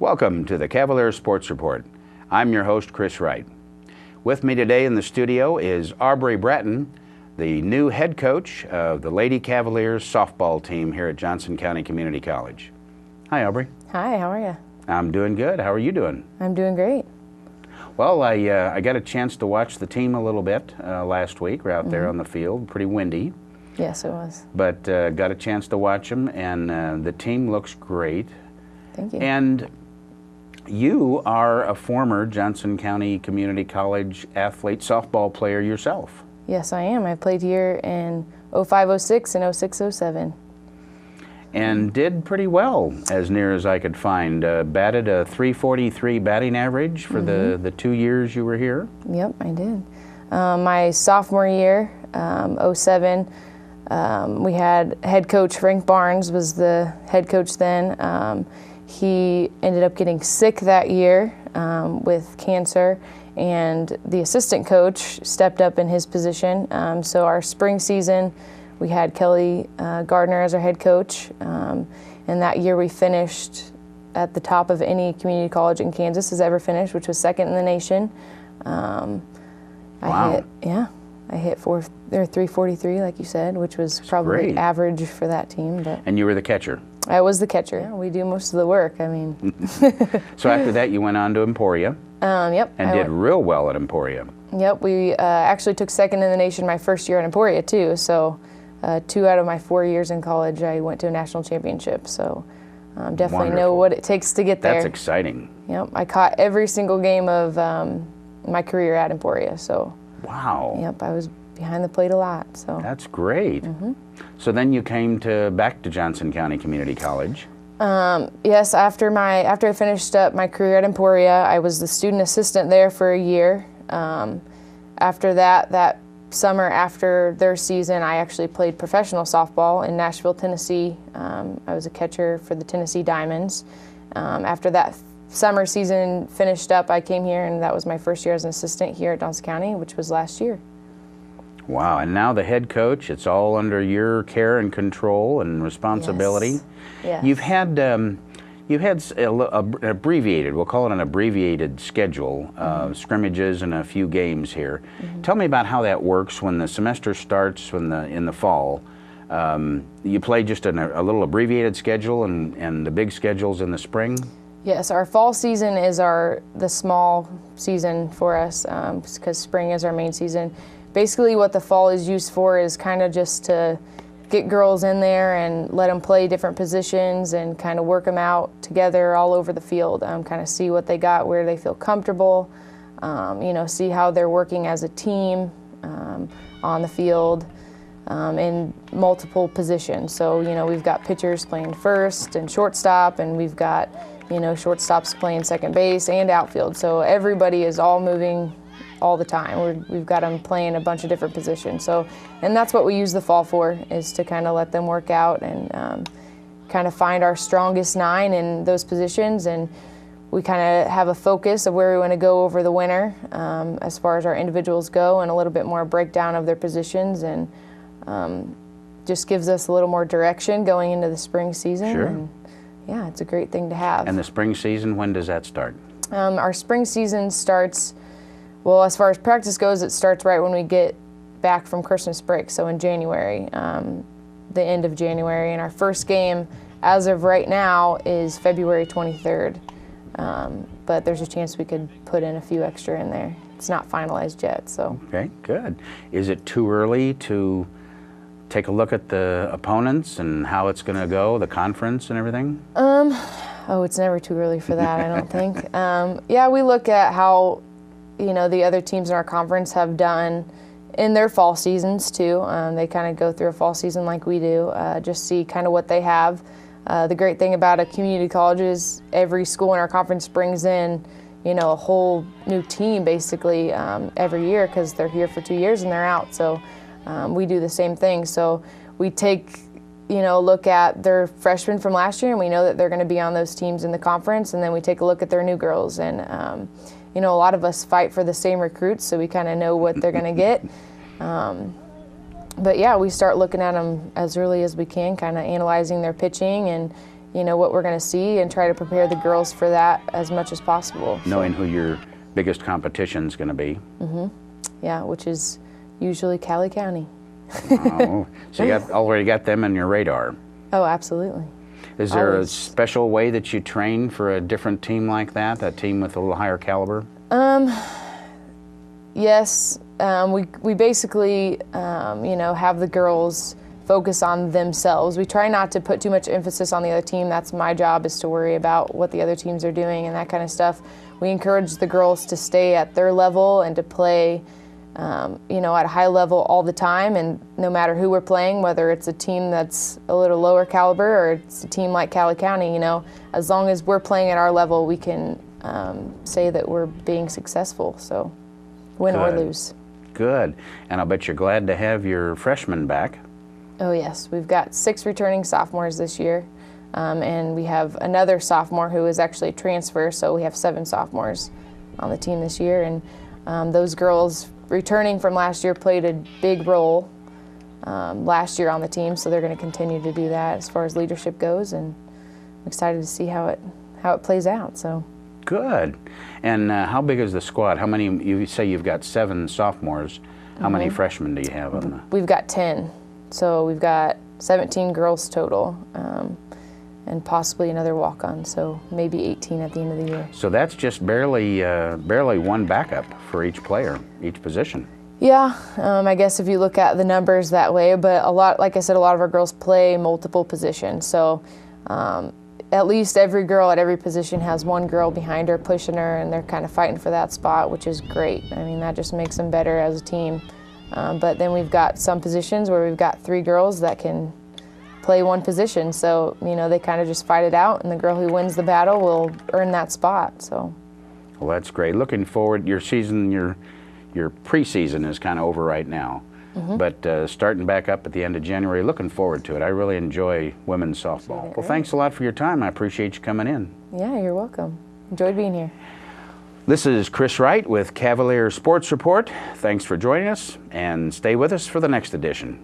Welcome to the Cavalier Sports Report. I'm your host, Chris Wright. With me today in the studio is Aubree Bratin, the new head coach of the Lady Cavaliers softball team here at Johnson County Community College. Hi, Aubree. Hi, how are you? I'm doing good. How are you doing? I'm doing great. Well, I got a chance to watch the team a little bit last week. We're out there on the field, pretty windy. Yes, it was. But got a chance to watch them, and the team looks great. Thank you. And you are a former Johnson County Community College athlete softball player yourself. Yes, I am. I played here in 05-06 and 06-07. And did pretty well, as near as I could find. Batted a .343 batting average for the 2 years you were here. Yep, I did. My sophomore year, 07, we had head coach Frank Barnes was the head coach then. He ended up getting sick that year with cancer, and the assistant coach stepped up in his position. So our spring season, we had Kelly Gardner as our head coach, and that year we finished at the top of any community college in Kansas has ever finished, which was second in the nation. Wow. I hit 343, like you said, which was That's probably great. Average for that team. But And you were the catcher. I was the catcher. Yeah, we do most of the work. I mean. So after that, you went on to Emporia. Yep. And did real well at Emporia. Yep. We actually took second in the nation my first year at Emporia too. So 2 out of my 4 years in college, I went to a national championship. So definitely know what it takes to get there. That's exciting. Yep. I caught every single game of my career at Emporia. So. Wow. Yep. I was behind the plate a lot. So. That's great. So then you came back to Johnson County Community College. Yes, after I finished up my career at Emporia, I was the student assistant there for a year. After that summer after their season, I actually played professional softball in Nashville, Tennessee. I was a catcher for the Tennessee Diamonds. After that summer season finished up, I came here, and that was my first year as an assistant here at Johnson County, which was last year. Wow, and now the head coach, it's all under your care and control and responsibility. Yes. You've had abbreviated, we'll call it an abbreviated schedule, scrimmages and a few games here. Tell me about how that works when the semester starts in the fall. You play just a little abbreviated schedule and the big schedules in the spring? Yes, our fall season is the small season for us because spring is our main season. Basically what the fall is used for is kind of just to get girls in there and let them play different positions and kind of work them out together all over the field, kind of see what they got, where they feel comfortable, see how they're working as a team on the field in multiple positions. So, we've got pitchers playing first and shortstop, and we've got, shortstops playing second base and outfield. So everybody is all moving all the time. We've got them playing a bunch of different positions. So, and that's what we use the fall for, is to kind of let them work out and kind of find our strongest 9 in those positions. And we kind of have a focus of where we want to go over the winter as far as our individuals go, and a little bit more breakdown of their positions, and just gives us a little more direction going into the spring season. Sure. And yeah, it's a great thing to have. And the spring season, when does that start? Our spring season starts, well, as far as practice goes, it starts right when we get back from Christmas break, so in January, the end of January. And our first game, as of right now, is February 23rd. But there's a chance we could put in a few extra in there. It's not finalized yet, so. Okay, good. Is it too early to take a look at the opponents and how it's going to go, the conference and everything? Oh, it's never too early for that, I don't think. Yeah, we look at how the other teams in our conference have done in their fall seasons too. They kind of go through a fall season like we do, just see kind of what they have. The great thing about a community college is every school in our conference brings in, a whole new team basically every year, because they're here for 2 years and they're out. So we do the same thing. So we take, look at their freshmen from last year, and we know that they're going to be on those teams in the conference, and then we take a look at their new girls. And a lot of us fight for the same recruits, so we kind of know what they're going to get. But yeah, we start looking at them as early as we can, kind of analyzing their pitching and, what we're going to see and try to prepare the girls for that as much as possible. Knowing who your biggest competition is going to be. Yeah, which is usually Cali County. Oh, so you already got them on your radar. Oh, absolutely. Is there a special way that you train for a different team like that, a team with a little higher caliber? Yes. We basically, have the girls focus on themselves. We try not to put too much emphasis on the other team. That's my job, is to worry about what the other teams are doing and that kind of stuff. We encourage the girls to stay at their level and to play at a high level all the time, and no matter who we're playing, whether it's a team that's a little lower caliber or it's a team like Cali County, as long as we're playing at our level, we can say that we're being successful, so win or lose. Good. And I'll bet you're glad to have your freshmen back. Oh yes, we've got 6 returning sophomores this year, and we have another sophomore who is actually a transfer, so we have 7 sophomores on the team this year, and those girls returning from last year played a big role last year on the team, so they're going to continue to do that as far as leadership goes, and I'm excited to see how it plays out. So good. And how big is the squad? How many? You say you've got 7 sophomores. How many freshmen do you have on the? We've got 10, so we've got 17 girls total, and possibly another walk-on, so maybe 18 at the end of the year. So that's just barely one backup for each player, each position. Yeah, I guess if you look at the numbers that way, but like I said, a lot of our girls play multiple positions, so at least every girl at every position has one girl behind her pushing her, and they're kind of fighting for that spot, which is great. I mean, that just makes them better as a team. But then we've got some positions where we've got 3 girls that can play one position, so they kind of just fight it out, and the girl who wins the battle will earn that spot. So, well, that's great. Looking forward. Your season, your preseason is kind of over right now, but starting back up at the end of January. Looking forward to it. I really enjoy women's softball. Well, thanks a lot for your time. I appreciate you coming in. Yeah, you're welcome. Enjoyed being here. This is Chris Wright with Cavalier Sports Report. Thanks for joining us, and stay with us for the next edition.